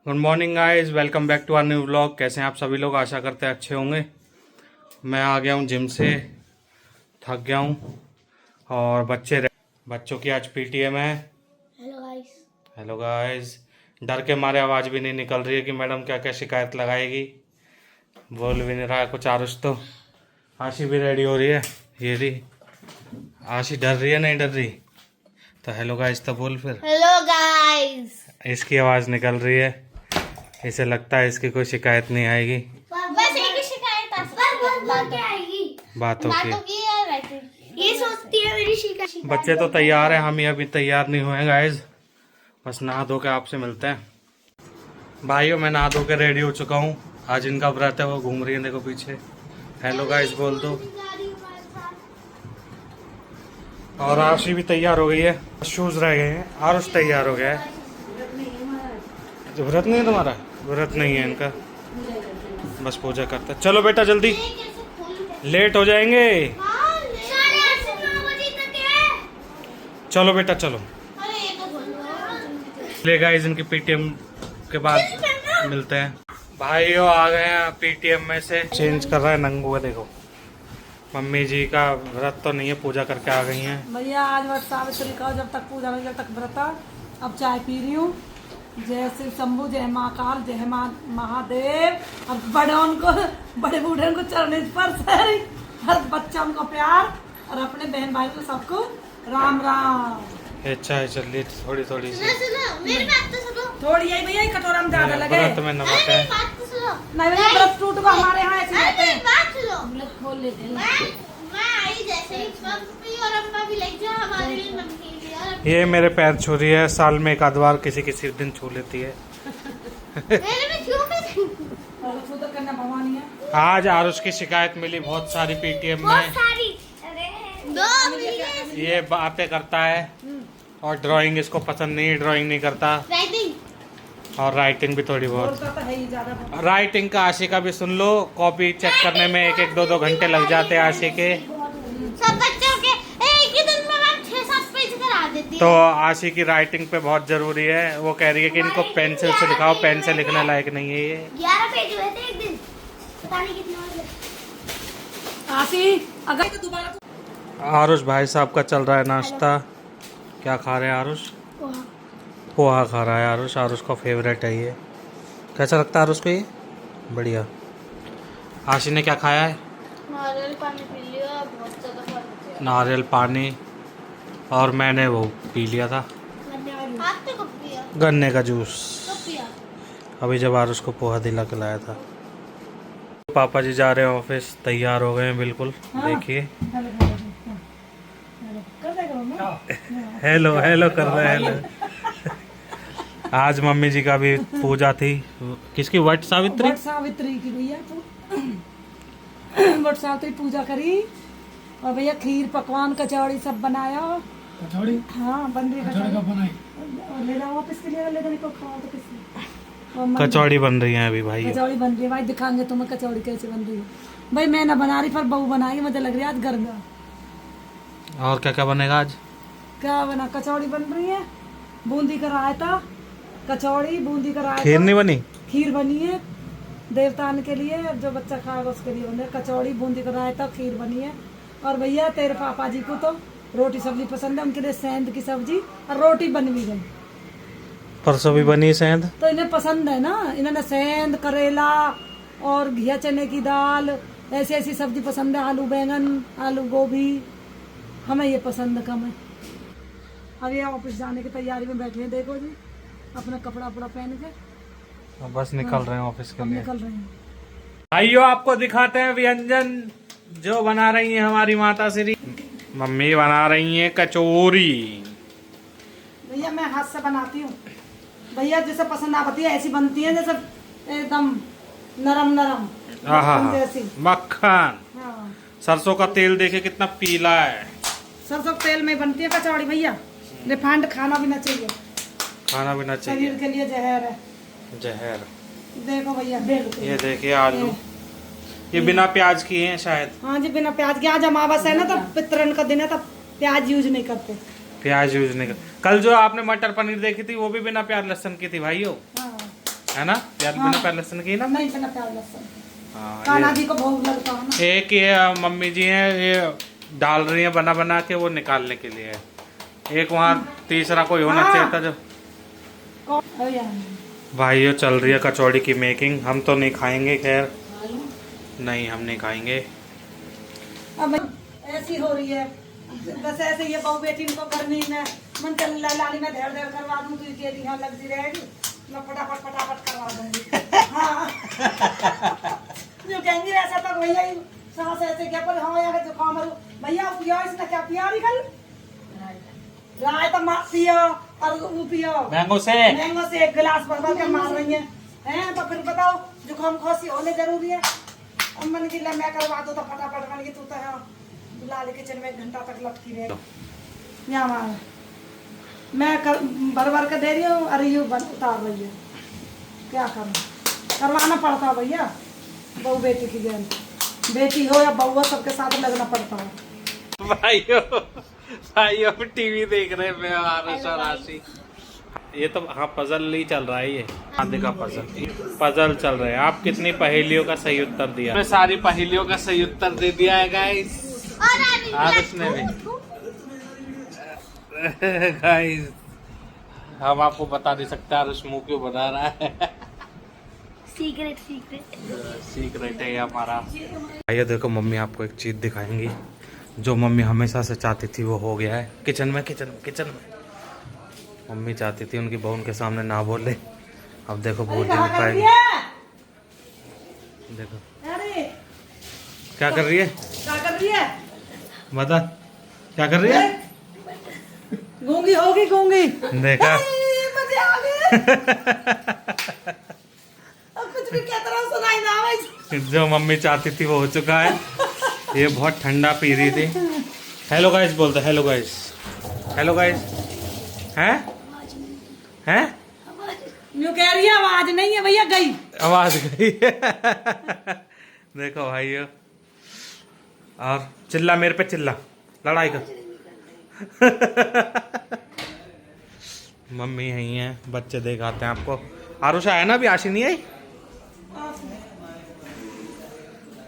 Good morning guys, welcome back to our new vlog. कैसे हैं आप सभी लोग? आशा करते हैं अच्छे होंगे। मैं आ गया हूँ जिम से, थक गया हूँ। और बच्चों की आज पीटीएम है। Hello guys. डर के मारे आवाज़ भी नहीं निकल रही है कि मैडम क्या क्या शिकायत लगाएगी। बोल भी नहीं रहा है कुछ आरुष तो। आशी भी रेडी हो रही है, ये रही आशी। डर रही है नहीं डर रही? तो हेलो गाइस तो बोल फिर। Hello guys. इसकी आवाज़ निकल रही है, इसे लगता है इसकी कोई शिकायत नहीं आएगी। बस एक ही शिकायत आएगी, बातों की। ये सोचती है मेरी शिकायत। बच्चे तो तैयार हैं, हम ही अभी तैयार नहीं हुए गाइस। बस नहा धो के आपसे मिलते हैं। भाइयों मैं नहा धो के रेडी हो चुका हूँ। आज इनका व्रत है, वो घूम रही है देखो पीछे। हेलो गाइस बोल दो। और आशी भी तैयार हो गई है, शूज रह गए हैं। आरुष तैयार हो गया है। व्रत नहीं है तुम्हारा? व्रत नहीं है इनका, बस पूजा करता है। चलो बेटा जल्दी, लेट हो जाएंगे। चलो बेटा चलो। ले गाइस इनकी पीटीएम के बाद मिलते हैं। भाइयों आ गए हैं पीटीएम में से। चेंज कर रहा है नंगू का, देखो। मम्मी जी का व्रत तो नहीं है, पूजा करके आ गई हैं। भैया आज व्रत सावित्री का, जब तक पूजा नहीं जब तक व्रत। अब चाय पी रही हूँ। जय शिव शंभू, जय महाकाल, जय महादेव। अब बड़े बूढ़े को चरण स्पर्श है, हर बच्चा को प्यार, और अपने बहन भाई को सबको राम राम। अच्छा है, चलिए थोड़ी थोड़ी सी मेरी बात तो सुनो। थोड़ी यही भैया कटोरा में ज्यादा लगे। व्रत में नमक है। बात तो सुनो। नहीं भैया व्रत टूट को हमारे यहाँ ऐसे रहते मेरी हैं। बात सुनो। हम लोग खोल लेते हैं। मैं आई जैसे ही पप्पी और अम्मा भी लेके जा हमारे लिए नमकीन लिया। ये मेरे पैर छू रही है, साल में एक आध बार किसी दिन छू लेती है। मेरे में क्यों नहीं? तो करना भवानी है। आज आरुष की शिकायत मिली बहुत सारी पीटीएम बहुत में। सारी। दो मिली। ये बातें करता है और ड्राइंग इसको पसंद नहीं, ड्राइंग नहीं करता। राइटिंग और राइटिंग भी थोड़ी बहुत। बोलता तो है ही ज्यादा। राइटिंग का आशी का भी सुन लो, कॉपी चेक करने में एक एक दो घंटे लग जाते हैं आशी के। सब बच्चों के एक ही दिन में हम 6-7 पेज करा देती तो आशी की राइटिंग पे बहुत जरूरी है। वो कह रही है कि इनको पेंसिल से लिखाओ, पेन से लिखने लायक नहीं है ये। 11 पेज हुए थे एक दिन, पता नहीं कितने हुए। आशी अगर तो दोबारा आरुष भाई साहब का चल रहा है नाश्ता। क्या खा रहे हैं आरुष? पोहा खा रहा है आरुष। आरुष का फेवरेट है ये। कैसा लगता है आरुष को ये? बढ़िया। आशी ने क्या खाया है? नारियल पानी पी लिया, बहुत ज्यादा पानी। नारियल पानी। और मैंने वो पी लिया था, आपने कब पिया? गन्ने का जूस। कब पिया? अभी जब आरुष को पोहा दिला के लाया था। पापा जी जा रहे हैं ऑफिस, तैयार हो गए हैं बिल्कुल। देखिए हेलो हेलो कर रहे हैं हेलो। आज मम्मी जी का भी पूजा थी। किसकी? वट सावित्री। वट सावित्री की भैया। वट सावित्री पूजा करी, और भैया खीर पकवान कचौड़ी सब बनाया। कचौड़ी? हाँ बन रही है कचौड़ी कब बनाई? और ले जाओ वापस के लिए, ले जाने को खाओ तो किसी। कचौड़ी बन रही है अभी भाई। कचौड़ी बन रही है भाई, दिखाएंगे तुम्हें कचौड़ी कैसे बन रही है। भाई मैं ना बना रही, पर बहू बनाएगी। मुझे लग रही है आज गर्मा। और क्या क्या बनेगा आज? क्या बना? कचौड़ी बन रही है, बूंदी का रायता, कचौड़ी, बूंदी का रायता। खीर नहीं बनी? खीर बनी है देवतान के लिए, जो बच्चा खाएगा उसके लिए बने। कचौड़ी, बूंदी का रायता, खीर बनी है। और भैया तेरे पापा जी को तो रोटी सब्जी पसंद है, उनके लिए सेंध की सब्जी और रोटी बन भी गई। परसों भी बनी सेंध। तो इन्हें पसंद है ना, इन्होंने सेंध, करेला और घिया चने की दाल, ऐसी ऐसी सब्जी पसंद है। आलू बैंगन, आलू गोभी, हमें ये पसंद कम है। अब ये ऑफिस जाने की तैयारी में बैठे हैं, देखो जी अपना कपड़ा वपड़ा पहन के बस निकल रहे हैं ऑफिस के हम लिए। निकल रहे हैं। भाइयों आपको दिखाते हैं व्यंजन जो बना रही है हमारी माता श्री। मम्मी बना रही है कचौरी। भैया मैं हाथ से बनाती हूँ भैया, जैसे पसंद आती है ऐसी बनती है, जैसे एकदम नरम नरम आहा जैसी। मक्खन। हाँ सरसों का तेल देखे कितना पीला है। सरसों के तेल में बनती है कचौड़ी भैया। रिफाइंड खाना भी ना चाहिए, खाना भी ना शरीर चाहिए, के लिए जहर है। जहर। देखो भैया ये देखिए आलू, ये बिना प्याज की हैं शायद। हाँ जी बिना प्याज के। आज अमावस है ना, तब पितरन का दिन है, तब प्याज यूज नहीं करते। प्याज यूज नहीं कर। कल जो आपने मटर पनीर देखी थी वो भी बिना प्याज लहसुन की थी भाइयों। हाँ है ना? प्याज बिना प्याज लहसुन की ना? नहीं बिना प्याज लहसुन। हाँ, कान्हा जी को भोग लगता है ना। एक ये मम्मी जी हैं, ये डाल रही है बना बना के, वो निकालने के लिए। एक वहाँ तीसरा कोई होना चाहिए था जो। ओ यार भाइयों चल रही है कचौड़ी की मेकिंग। हम तो नहीं खाएंगे, खैर नहीं, हम नहीं खाएंगे। अब ऐसी हो रही है बस ऐसे ये बहू बेटी को करनी में मन चल लाली में धेड़ धेड़ करवा दूं तो ये यहाँ लगती रहेगी, मैं फटाफट फटाफट करवा दूंगी। हाँ जो कहेंगे ऐसा तो भैया ही सांस ऐसे क्या पर हाँ यार जो काम है भैया पिया इसने क्या पिया निकल राय तो मत पियो और वो पियो मैंगो से एक गिलास भर भर के मार रही हैं तो फिर बताओ जुकाम खांसी होने जरूरी है। अब मन की मैं करवा दो तो फटाफट मन की तू तो है लाल किचन में 1 घंटा तक लटकी रहेगी यहाँ मार मैं कर भर भर के दे रही हूँ अरे यू उतार रही है क्या करूँ करवाना पड़ता है भैया बहू बेटी की गारंटी बेटी हो या बहू हो सबके साथ लगना पड़ता है। भाइयों टीवी देख रहे हैं मैं और राशि। ये तो हाँ पजल ही चल रहा है, ये आधे का पजल चल रहा है। आप कितनी पहेलियों का सही उत्तर दिया? मैं सारी पहेलियों का सही उत्तर दे दिया है गाइस। आरुष ने भी गाइस हम आपको बता नहीं सकते आरुष मुंह क्यों बना रहा है। सीक्रेट है ये हमारा। आइए देखो मम्मी आपको एक चीज दिखाएंगी जो मम्मी हमेशा से चाहती थी, वो हो गया है। किचन में मम्मी चाहती थी उनकी बहू उनके सामने ना बोले, अब देखो बोल नहीं पाएगी। देखो क्या कर रही है बता क्या कर रही है? गूंगी होगी गूंगी देखा अब कुछ भी कहता रहा सुनाई ना आवे। जो मम्मी चाहती थी वो हो चुका है। ये बहुत ठंडा पी रही थी। हेलो गाइस बोलते हेलो गाइस हैं यूं कह रही है आवाज नहीं है भैया गई आवाज गई। देखो भाइयों और चिल्ला मेरे पे चिल्ला लड़ाई कर। मम्मी यही है, बच्चे दिखाते हैं आपको। आरुषा है ना, अभी आशी नहीं आई।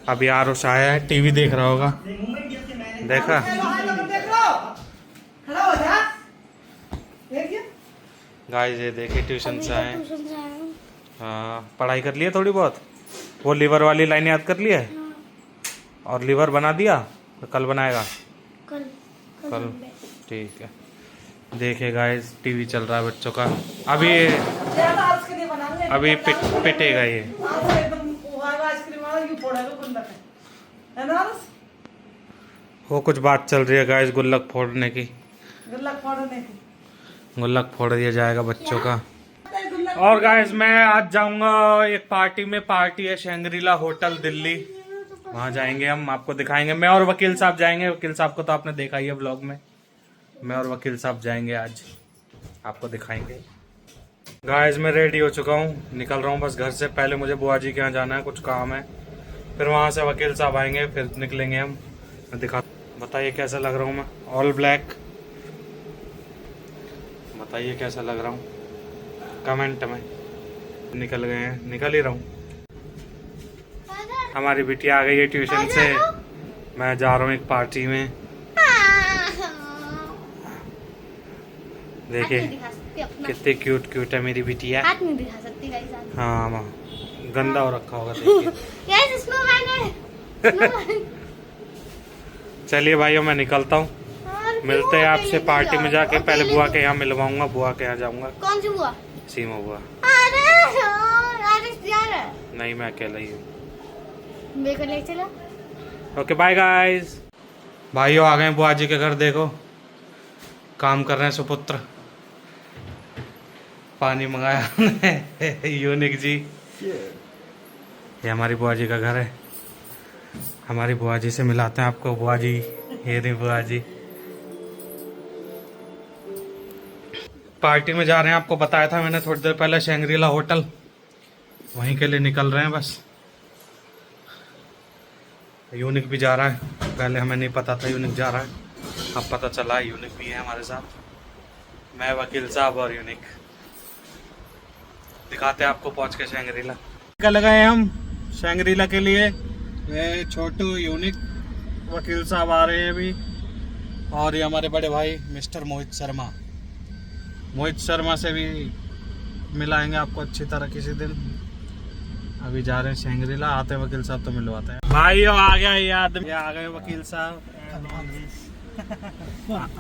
अभी आरुष आया है, टीवी देख रहा होगा। देखा गाइस ये देखे ट्यूशन से आए। हाँ पढ़ाई कर लिया थोड़ी बहुत। वो लीवर वाली लाइन याद कर लिया है और लीवर बना दिया तो कल बनाएगा। कल ठीक है। देखिए गाइस टीवी चल रहा है बच्चों का। अभी पिटेगा ये। वो कुछ बात चल रही है गाइस गुल्लक फोड़ने की। गुल्लक फोड़ दिया जाएगा बच्चों का। और गाइस मैं आज जाऊंगा एक पार्टी में। पार्टी है शंग्रीला होटल दिल्ली, वहां जाएंगे हम, आपको दिखाएंगे। मैं और वकील साहब जाएंगे। वकील साहब को तो आपने देखा ही है व्लॉग में। मैं और वकील साहब जाएंगे आज, आपको दिखाएंगे। गाइस मैं रेडी हो चुका हूँ, निकल रहा हूँ बस घर से। पहले मुझे बुआ जी के यहाँ जाना है, कुछ काम है। फिर वहां से वकील साहब आएंगे, फिर निकलेंगे हम। दिखा बताइए कैसा लग रहा हूँ मैं, ऑल ब्लैक। बताइए कैसा लग रहा हूँ कमेंट में। निकल गए हैं, निकल ही रहा हूँ। हमारी बिटिया आ गई है ट्यूशन से। मैं जा रहा हूँ एक पार्टी में। देखिए कितनी क्यूट है मेरी बिटिया। हाथ नहीं दिखा सकती गाइस। हाँ माँ गंदा हो रखा होगा देखिए। चलिए भाइयों मैं निकलता हूँ, मिलते हैं आपसे पार्टी में जाके। पहले बुआ के यहाँ मिलवाऊंगा, बुआ के यहाँ जाऊंगा। कौन सी बुआ? सीमा बुआ। नहीं मैं अकेला ही हूँ। मेरे को ले चलो। Okay bye guys. भाइयों आ गए बुआ जी के घर। देखो काम कर रहे हैं सुपुत्र। पानी मंगाया हमने यूनिक जी। ये हमारी बुआ जी का घर है। हमारी बुआ जी से मिलाते हैं आपको। बुआ जी ये रही बुआ जी। पार्टी में जा रहे हैं, आपको बताया था मैंने थोड़ी देर पहले, शंग्रीला होटल। वहीं के लिए निकल रहे हैं बस। यूनिक भी जा रहा है, पहले हमें नहीं पता था यूनिक जा रहा है, अब पता चला यूनिक भी है हमारे साथ। मैं वकील साहब और यूनिक। दिखाते हैं आपको पहुंच के शैंग्रीला। कल गए हम शैंग्रीला के लिए। ये छोटू यूनिक वकील साहब आ रहे हैं अभी, और ये हमारे बड़े भाई मिस्टर मोहित शर्मा। मोहित शर्मा से भी मिलाएंगे आपको अच्छी तरह किसी दिन। अभी जा रहे हैं शैंग्रीला, आते हैं वकील साहब तो मिलवाते हैं। भाइयों आ गया ये आदमी, आ गए वकील साहब।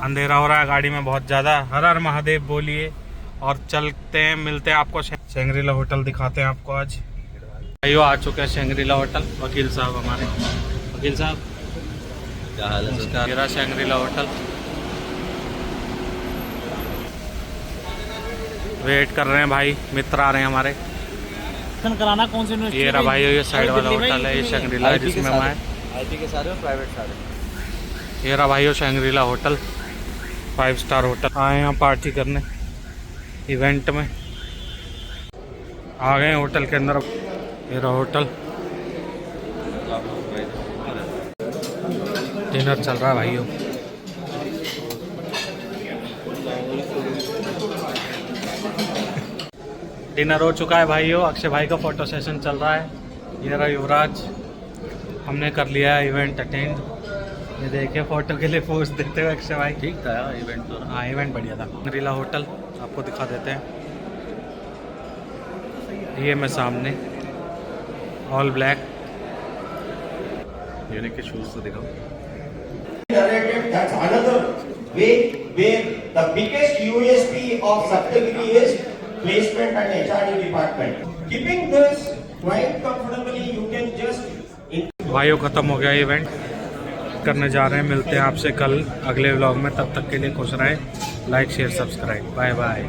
अंधेरा हो रहा है गाड़ी में बहुत ज्यादा। हर हर महादेव बोलिए और चलते हैं, मिलते हैं आपको शैंग्रीला होटल दिखाते हैं आपको आज। भाइयों आ चुके हैं शैंग्रीला होटल। वकील साहब हमारे, वकील साहब क्या हाल है सर? मेरा शैंग्रीला होटल। वेट कर रहे हैं भाई, मित्र आ रहे हैं हमारे। कराना कौन से ये रहा भाई, ये साइड वाला होटल है, ये शैंग्रीला है जिसमें मैं आईटी के सारे और प्राइवेट सारे। ये रहा भाई शैंग्रीला होटल, 5 स्टार होटल। आए यहाँ पार्टी करने इवेंट में। आ गए होटल के अंदर। ये रहा होटल, डिनर चल रहा है भाइयों। डिनर हो चुका है भाइयों। अक्षय भाई का फोटो सेशन चल रहा है। ये रहा युवराज, हमने कर लिया है इवेंट अटेंड। ये देखिए फोटो के लिए पोज देते हुए अक्षय भाई। ठीक था यार इवेंट तो। हाँ इवेंट बढ़िया था। शैंग्रीला होटल आपको दिखा देते हैं। ये मैं सामने ऑल ब्लैक। यूनिक के शूज तो दिखाओ। Narrated, that's another way where the biggest USP of Saptagiri is placement and HRD department. Keeping this quite comfortably, you can just. भाइयों खत्म हो गया इवेंट, करने जा रहे हैं। मिलते हैं आपसे कल अगले व्लॉग में। तब तक के लिए खुश रहें। Like share subscribe. Bye bye.